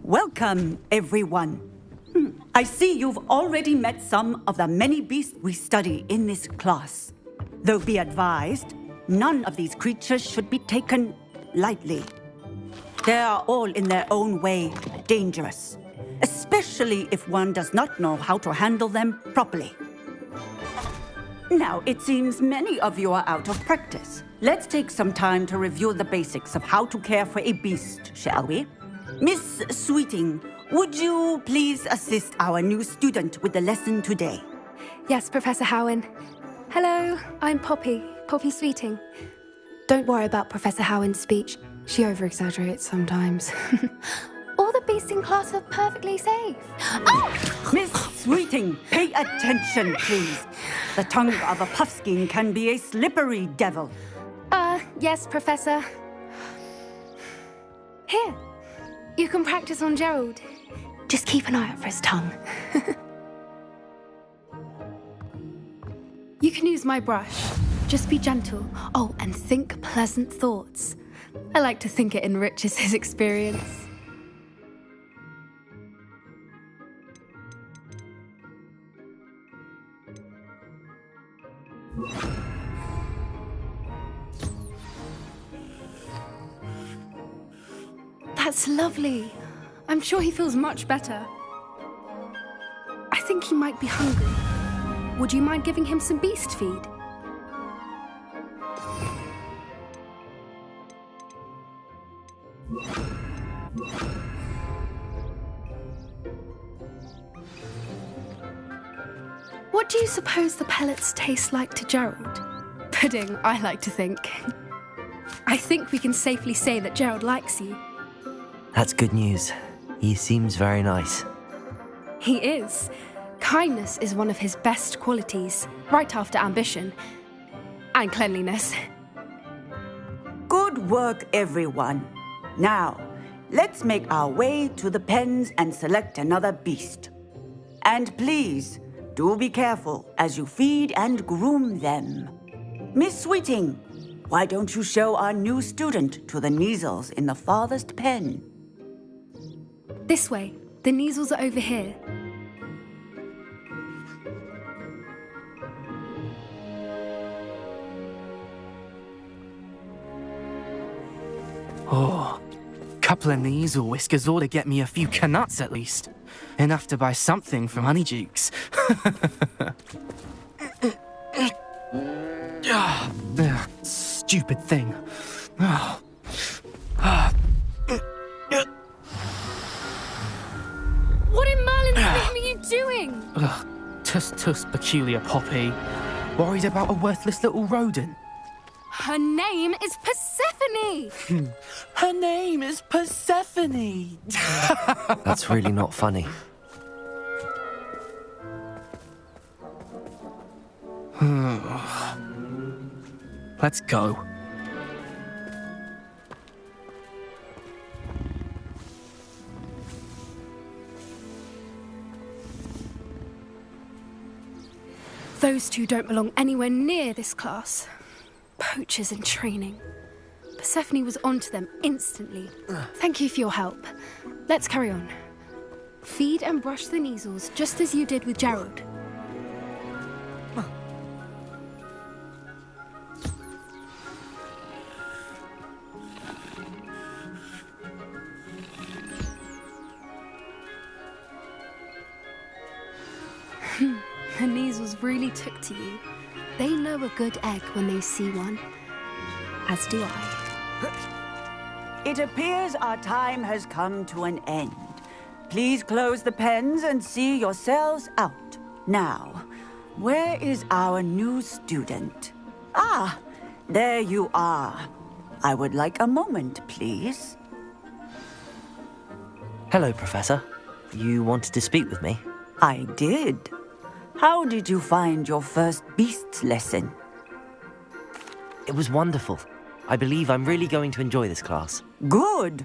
Welcome, everyone. I see you've already met some of the many beasts we study in this class. Though be advised, none of these creatures should be taken lightly. They are all in their own way dangerous, especially if one does not know how to handle them properly. Now, it seems many of you are out of practice. Let's take some time to review the basics of how to care for a beast, shall we? Miss Sweeting, would you please assist our new student with the lesson today? Yes, Professor Howen. Hello, I'm Poppy Sweeting. Don't worry about Professor Howen's speech. She over-exaggerates sometimes. All the beasts in class are perfectly safe. Oh! Miss Sweeting, pay attention, please. The tongue of a puffskein can be a slippery devil. Yes, Professor. Here, you can practice on Gerald. Just keep an eye out for his tongue. You can use my brush. Just be gentle. Oh, and think pleasant thoughts. I like to think it enriches his experience. That's lovely. I'm sure he feels much better. I think he might be hungry. Would you mind giving him some beast feed? What do you suppose the pellets taste like to Gerald? Pudding, I like to think. I think we can safely say that Gerald likes you. That's good news. He seems very nice. He is. Kindness is one of his best qualities, right after ambition. And cleanliness. Good work, everyone. Now, let's make our way to the pens and select another beast. And please, do be careful as you feed and groom them. Miss Sweeting, why don't you show our new student to the Neasels in the farthest pen? This way. The Neasels are over here. Oh, couple of Neasel whiskers ought to get me a few canuts at least. Enough to buy something from Honeydukes. Stupid thing. What in Merlin's name are you doing? Tuss, peculiar Poppy. Worried about a worthless little rodent. Her name is Persephone! Her name is Persephone! That's really not funny. Let's go. Those two don't belong anywhere near this class. Poachers in training. Persephone was onto them instantly. Thank you for your help. Let's carry on. Feed and brush the Neasels just as you did with Gerald. The Neasels really took to you. They know a good egg when they see one. As do I. It appears our time has come to an end. Please close the pens and see yourselves out. Now, where is our new student? Ah, there you are. I would like a moment, please. Hello, Professor. You wanted to speak with me? I did. How did you find your first beasts lesson? It was wonderful. I believe I'm really going to enjoy this class. Good.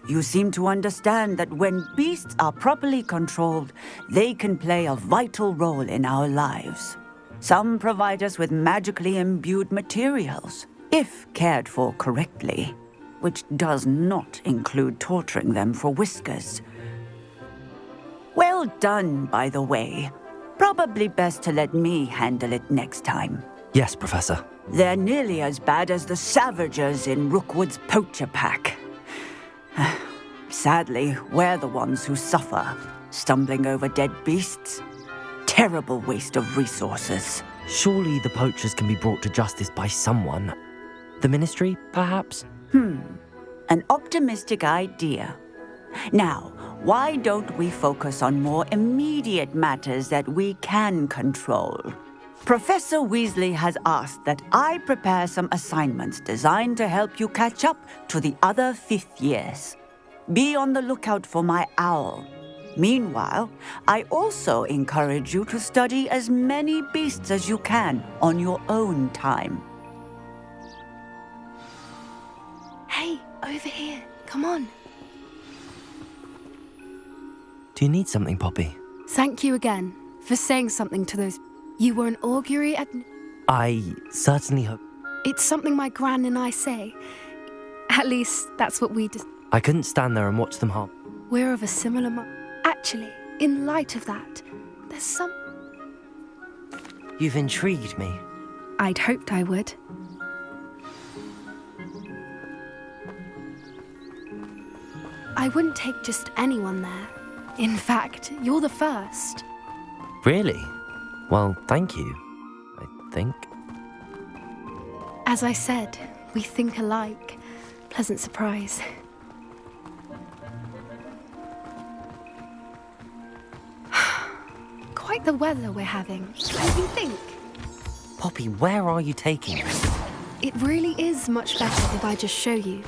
You seem to understand that when beasts are properly controlled, they can play a vital role in our lives. Some provide us with magically imbued materials, if cared for correctly. which does not include torturing them for whiskers. Well done, by the way. Probably best to let me handle it next time. Yes, Professor. They're nearly as bad as the Savagers in Rookwood's poacher pack. Sadly, we're the ones who suffer, stumbling over dead beasts. Terrible waste of resources. Surely the poachers can be brought to justice by someone. The Ministry, perhaps? An optimistic idea. Now, why don't we focus on more immediate matters that we can control? Professor Weasley has asked that I prepare some assignments designed to help you catch up to the other fifth years. Be on the lookout for my owl. Meanwhile, I also encourage you to study as many beasts as you can on your own time. Hey, over here. Come on. Do you need something, Poppy? Thank you again for saying something to those. You were an augury at. I certainly hope... It's something my gran and I say. At least, that's what we I couldn't stand there and watch them harm. We're of a similar Actually, in light of that, there's some... You've intrigued me. I'd hoped I would. I wouldn't take just anyone there. In fact, you're the first. Really? Well, thank you, I think. As I said, we think alike. Pleasant surprise. Quite the weather we're having. What do you think? Poppy, where are you taking me? It really is much better if I just show you.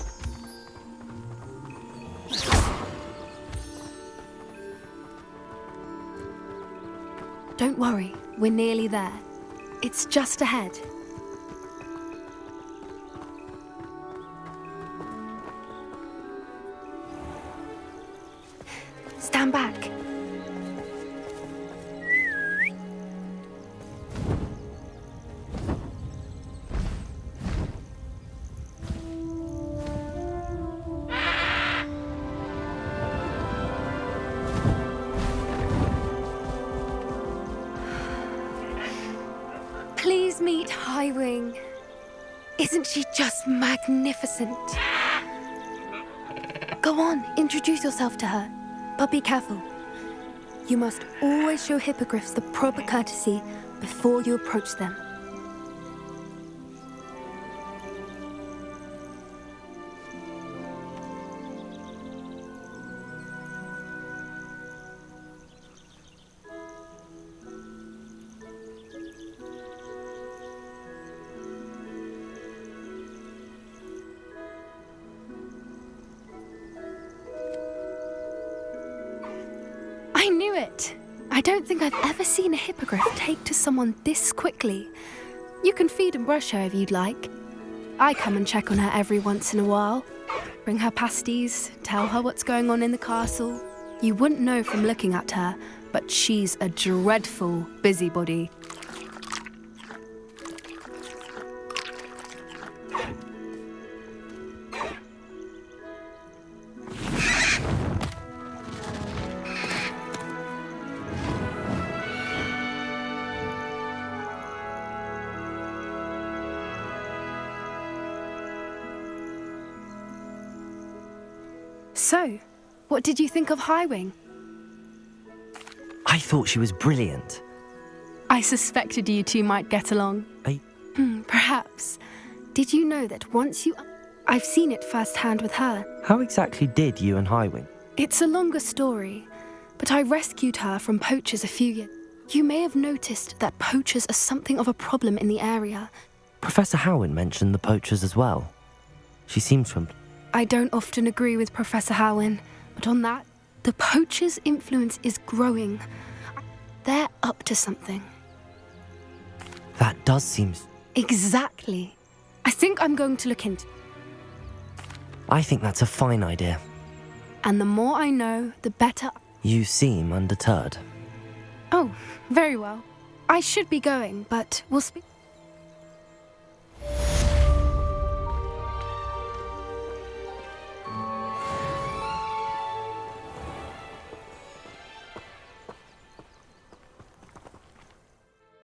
Don't worry, we're nearly there. It's just ahead. Stand back. Please meet Highwing. Isn't she just magnificent? Go on, introduce yourself to her. But be careful. You must always show hippogriffs the proper courtesy before you approach them. I knew it! I don't think I've ever seen a hippogriff take to someone this quickly. You can feed and brush her if you'd like. I come and check on her every once in a while. Bring her pasties, tell her what's going on in the castle. You wouldn't know from looking at her, but she's a dreadful busybody. So, what did you think of Highwing? I thought she was brilliant. I suspected you two might get along. Perhaps. Did you know that once you... I've seen it firsthand with her. How exactly did you and Highwing? It's a longer story, but I rescued her from poachers a few years. You may have noticed that poachers are something of a problem in the area. Professor Howin mentioned the poachers as well. She seems from... I don't often agree with Professor Howin, but on that, the poachers' influence is growing. They're up to something. That does seem... Exactly. I think I'm going to look into... I think that's a fine idea. And the more I know, the better... You seem undeterred. Oh, very well. I should be going, but we'll speak...